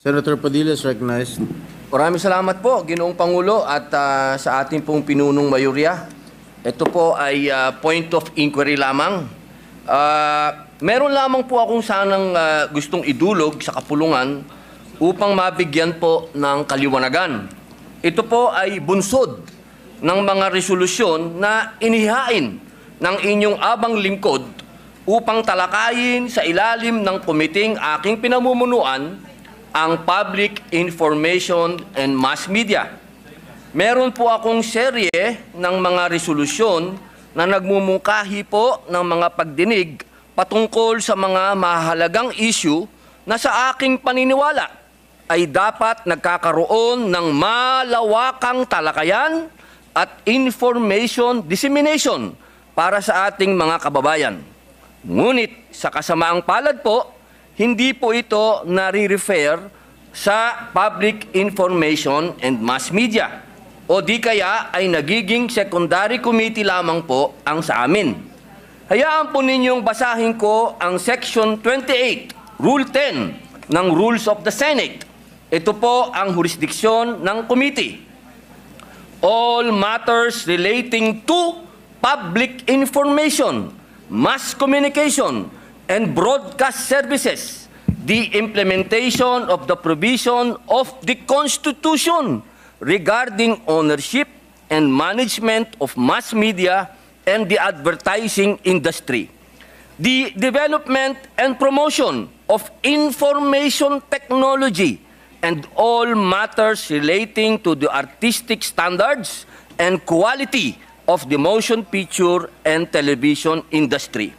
Senator Padilla is recognized. Maraming salamat po, Ginoong Pangulo, at sa ating pong pinunong mayorya. Ito po ay point of inquiry lamang. Meron lamang po akong sanang gustong idulog sa kapulungan upang mabigyan po ng kaliwanagan. Ito po ay bunsod ng mga resolusyon na inihain ng inyong abang lingkod upang talakayin sa ilalim ng komiting aking pinamumunuan ang Public Information and Mass Media. Meron po akong serye ng mga resolusyon na nagmumungkahi po ng mga pagdinig patungkol sa mga mahalagang issue na sa aking paniniwala ay dapat nagkakaroon ng malawakang talakayan at information dissemination para sa ating mga kababayan. Ngunit sa kasamaang palad po, hindi po ito nare-refer sa Public Information and Mass Media o di kaya ay nagiging secondary committee lamang po ang sa amin. Hayaan po ninyong basahin ko ang Section 28, Rule 10 ng Rules of the Senate. Ito po ang jurisdiksyon ng committee. All matters relating to public information, mass communication, and broadcast services, the implementation of the provision of the Constitution regarding ownership and management of mass media and the advertising industry, the development and promotion of information technology, and all matters relating to the artistic standards and quality of the motion picture and television industry.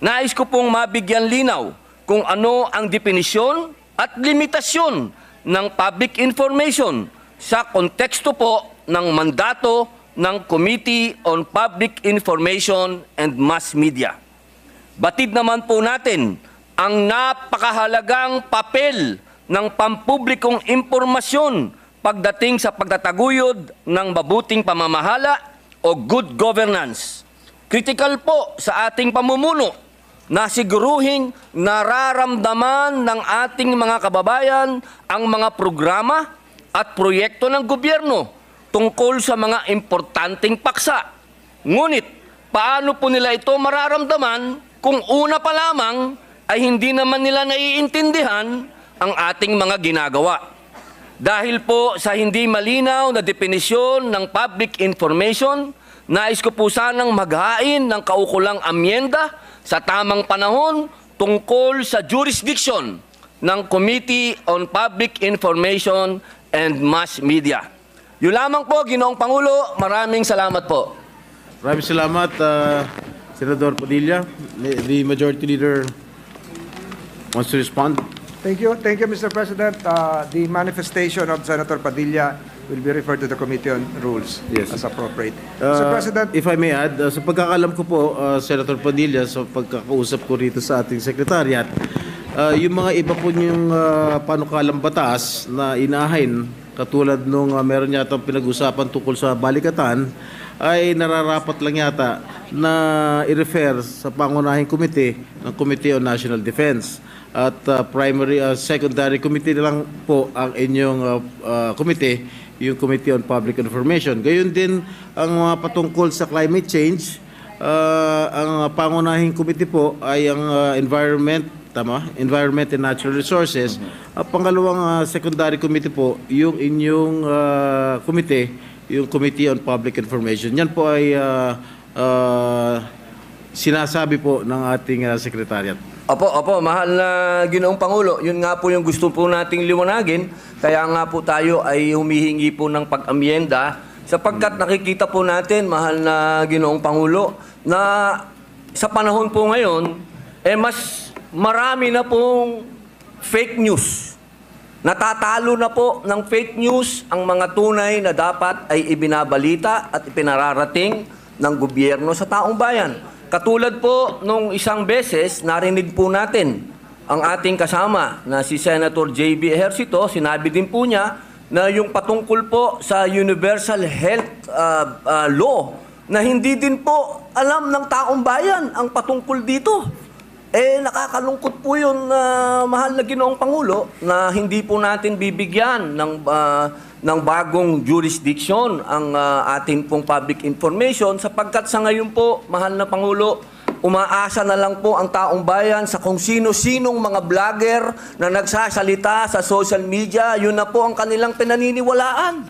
Nais ko pong mabigyan linaw kung ano ang definisyon at limitasyon ng public information sa konteksto po ng mandato ng Committee on Public Information and Mass Media. Batid naman po natin ang napakahalagang papel ng pampublikong impormasyon pagdating sa pagtataguyod ng mabuting pamamahala o good governance. Critical po sa ating pamumuno na siguruhing nararamdaman ng ating mga kababayan ang mga programa at proyekto ng gobyerno tungkol sa mga importanteng paksa. Ngunit, paano po nila ito mararamdaman kung una pa lamang ay hindi naman nila naiintindihan ang ating mga ginagawa? Dahil po sa hindi malinaw na definisyon ng public information, nais ko po sanang maghain ng kaukulang amyenda sa tamang panahon tungkol sa jurisdiction ng Committee on Public Information and Mass Media. Yun lamang po, Ginoong Pangulo. Maraming salamat po. Maraming salamat, Senador Padilla. The Majority Leader wants to respond. Thank you, Mr. President. The manifestation of Senator Padilla will be referred to the Committee on Rules as appropriate. Mr. President, if I may add, sa pagkakalam ko po, Senator Padilla, sa pagkakausap ko rito sa ating Secretariat, yung mga iba po niyong panukalang batas na inahin, katulad nung meron yata pinag-usapan tungkol sa balikatan, ay nararapat lang yata na i-refer sa pangunahing komite ng Committee on National Defense. At secondary committee na lang po ang inyong komite, yung Committee on Public Information. Gayon din ang mga patungkol sa climate change, ang pangunahing committee po ay ang Environment and Natural Resources. Pangalawang secondary committee po, yung inyong komite, yung Committee on Public Information. Yan po ay sinasabi po ng ating Secretariat. Opo, mahal na Ginoong Pangulo. Yun nga po yung gusto po nating liwanagin. Kaya nga po tayo ay humihingi po ng pag-amyenda sapagkat nakikita po natin, mahal na Ginoong Pangulo, na sa panahon po ngayon, mas marami na pong fake news. Natatalo na po ng fake news ang mga tunay na dapat ay ibinabalita at ipinararating ng gobyerno sa taong bayan. Katulad po nung isang beses, narinig po natin ang ating kasama na si Senator J.B. Ejercito, sinabi din po niya na yung patungkol po sa Universal Health Law na hindi din po alam ng taong bayan ang patungkol dito. Nakakalungkot po yun, mahal na Ginoong Pangulo, na hindi po natin bibigyan ng bagong jurisdiction ang ating pong public information sapagkat sa ngayon po, mahal na Pangulo, umaasa na lang po ang taong bayan sa kung sino-sinong mga vlogger na nagsasalita sa social media, yun na po ang kanilang pinaniniwalaan.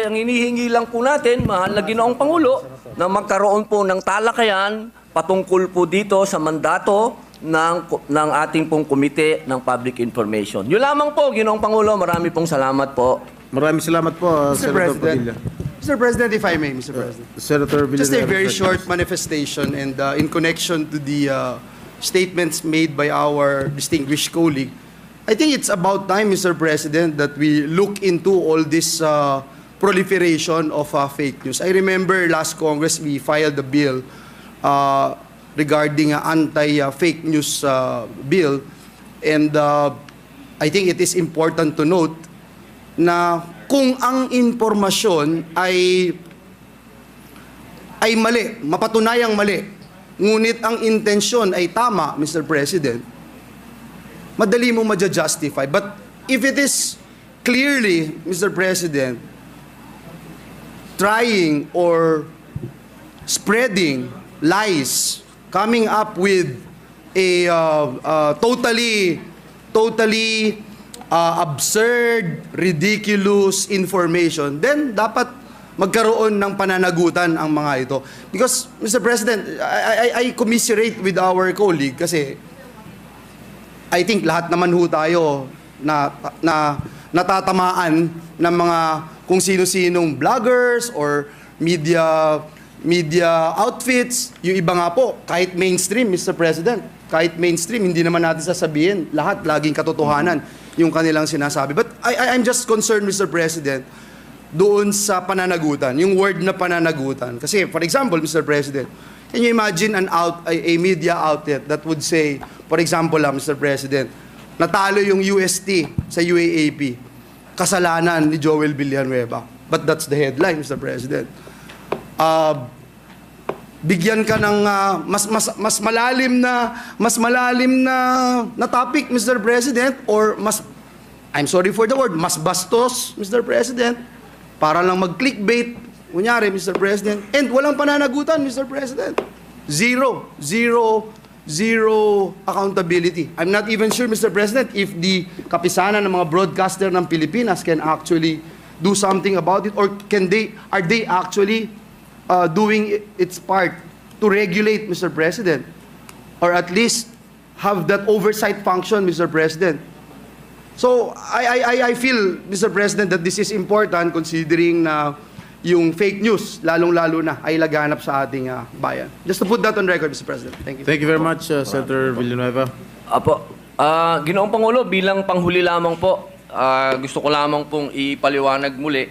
Ang hinihingi lang po natin, mahal na Ginoong Pangulo, na magkaroon po ng talakayan patungkol po dito sa mandato ng ating pong Komite ng Public Information. Yun lamang po, Ginoong Pangulo, marami pong salamat po. Maraming salamat po, Mr. Senator President. Padilla. Mr. President, if I may, Mr. President. Senator Villanueva. Just a very seconds. short manifestation and in connection to the statements made by our distinguished colleague. I think it's about time, Mr. President, that we look into all this proliferation of fake news. I remember last Congress we filed a bill regarding anti-fake news bill, and I think it is important to note na kung ang impormasyon ay mali, mapatunayang mali, ngunit ang intensyon ay tama, Mr. President, madali mo ma-justify. But if it is clearly, Mr. President, trying or spreading lies, coming up with a totally absurd, ridiculous information, then dapat magkaroon ng pananagutan ang mga ito. Because, Mr. President, I commiserate with our colleague kasi I think lahat naman ho tayo na natatamaan ng mga kung sino-sinong vloggers or media outfits. Yung iba nga po, kahit mainstream, Mr. President, kahit mainstream, hindi naman natin sasabihin lahat, laging katotohanan yung kanilang sinasabi. But I'm just concerned, Mr. President, doon sa pananagutan, yung word na pananagutan. Kasi, for example, Mr. President, can you imagine a media outlet that would say, for example, Mr. President, natalo yung UST sa UAAP, kasalanan ni Joel Villanueva. But that's the headline, Mr. President. Bigyan ka ng mas malalim na topic, Mr. President, or I'm sorry for the word, mas bastos, Mr. President, para lang mag-clickbait, kunyari, Mr. President, and walang pananagutan, Mr. President. Zero accountability. I'm not even sure, Mr. President, if the kapisanan ng mga broadcaster ng Pilipinas can actually do something about it, or are they actually doing its part to regulate, Mr. President, or at least have that oversight function, Mr. President. So I feel, Mr. President, that this is important considering na yung fake news, lalong-lalo na, ay laganap sa ating bayan. Just to put that on record, Mr. President. Thank you. Thank you very much, Senator Villanueva. Apo, Ginoong Pangulo, bilang panghuli lamang po, gusto ko lamang pong ipaliwanag muli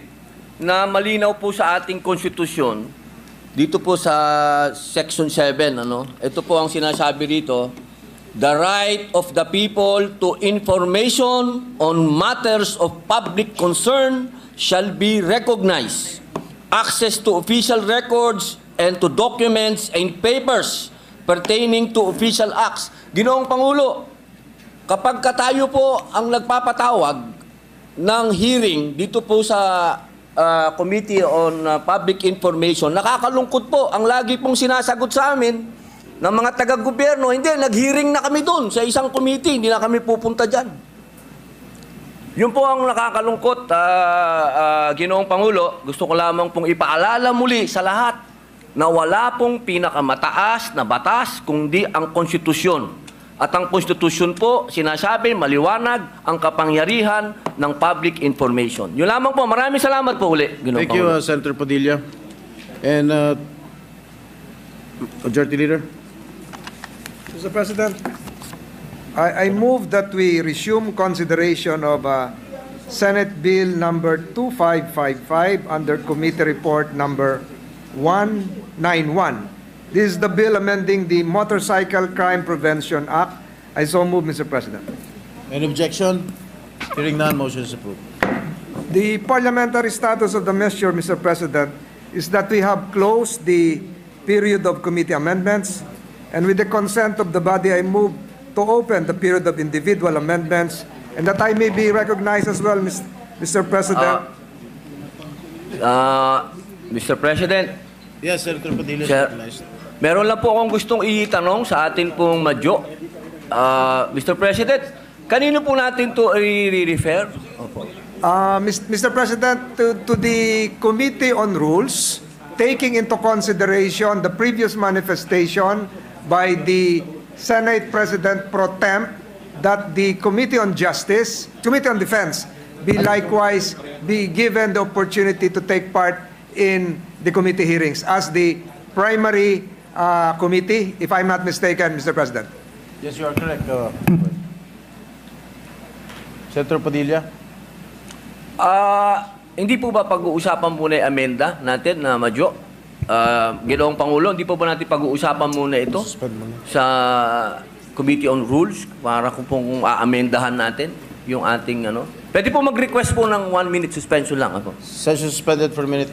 na malinaw po sa ating konstitusyon, dito po sa Section 7, ito po ang sinasabi rito, the right of the people to information on matters of public concern shall be recognized. Access to official records and to documents and papers pertaining to official acts. Ginoong Pangulo, kapag tayo po ang nagpapatawag ng hearing dito po sa Committee on Public Information, nakakalungkot po, ang lagi pong sinasagot sa amin ng mga taga-gobyerno, hindi, nag-hearing na kami doon sa isang committee, hindi na kami pupunta dyan. Yun po ang nakakalungkot, Ginoong Pangulo. Gusto ko lamang pong ipaalala muli sa lahat na wala pong pinakamataas na batas kundi ang konstitusyon. At ang konstitusyon po, sinasabi, maliwanag ang kapangyarihan ng public information. Yun lamang po. Maraming salamat po uli, Ginoong Thank you, Pangulo. Senator Padilla. And Majority Leader. Mr. President, I move that we resume consideration of Senate Bill number 2555 under Committee Report number 191. This is the bill amending the Motorcycle Crime Prevention Act. I so move, Mr. President. Any objection? Hearing none, motion is approved. The parliamentary status of the measure, Mr. President, is that we have closed the period of committee amendments. And with the consent of the body, I move to open the period of individual amendments and that I may be recognized as well, Mr. President. Mr. President, Yes, Senator Padilla is Sir, recognized. meron lang po akong gustong itanong sa atin pong madyo. Mr. President, kanino po natin to i-refer? Mr. President, to the Committee on Rules, taking into consideration the previous manifestation by the Senate President Pro Temp that the Committee on Defense be likewise be given the opportunity to take part in the committee hearings as the primary committee, if I'm not mistaken, Mr. President. Yes, you are correct. Senator Padilla? Hindi po ba pag-uusapan muna yung amenda natin na madyo? Ginoong Pangulo, hindi po ba natin pag-uusapan muna ito sa Committee on Rules para kung pong aamendahan natin yung ating ano? Pwede po mag-request po ng 1-minute suspension lang ako. Session suspended for a minute.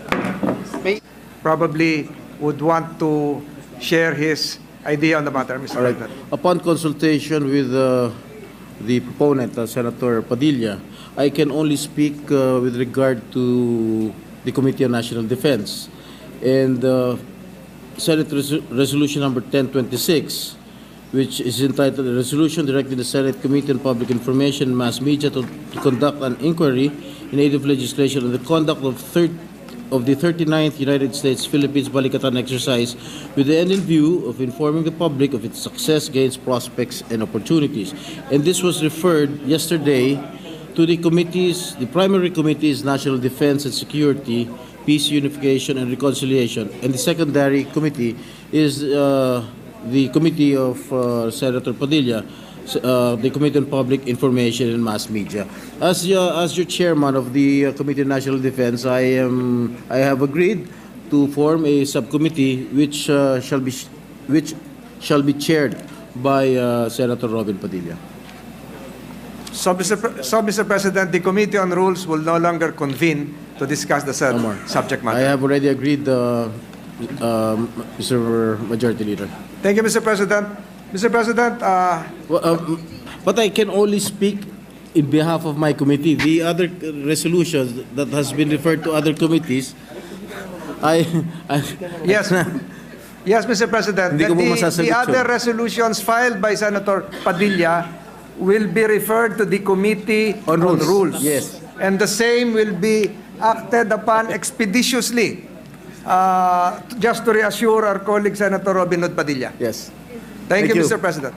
Probably would want to share his idea on the matter, Mr. All right. President. Upon consultation with the proponent, Senator Padilla, I can only speak with regard to the Committee on National Defense. And Senate Resolution number 1026, which is entitled "A Resolution Directing the Senate Committee on Public Information and Mass Media to conduct an inquiry in aid of legislation on the conduct of the 39th United States-Philippines Balikatan exercise with the end in view of informing the public of its success, gains, prospects, and opportunities." And this was referred yesterday to the committees, the primary committees, National Defense and Security, Peace, Unification, and Reconciliation. And the secondary committee is the committee of Senator Padilla, the Committee on Public Information and Mass Media. As your chairman of the Committee on National Defense, I have agreed to form a subcommittee which shall be chaired by Senator Robin Padilla. So, Mr. President, the Committee on Rules will no longer convene to discuss the said subject I matter. have already agreed, Mr. Majority Leader. Thank you, Mr. President. Mr. President, But I can only speak in behalf of my committee. The other resolutions that has been referred to other committees, yes, yes, Mr. President, Hindi ko po the masasagot yun. other resolutions filed by Senator Padilla will be referred to the Committee On on Rules. Rules. Yes. And the same will be acted upon expeditiously, just to reassure our colleague Senator Robin Hood Padilla. yes. Thank you, you. Mr. President.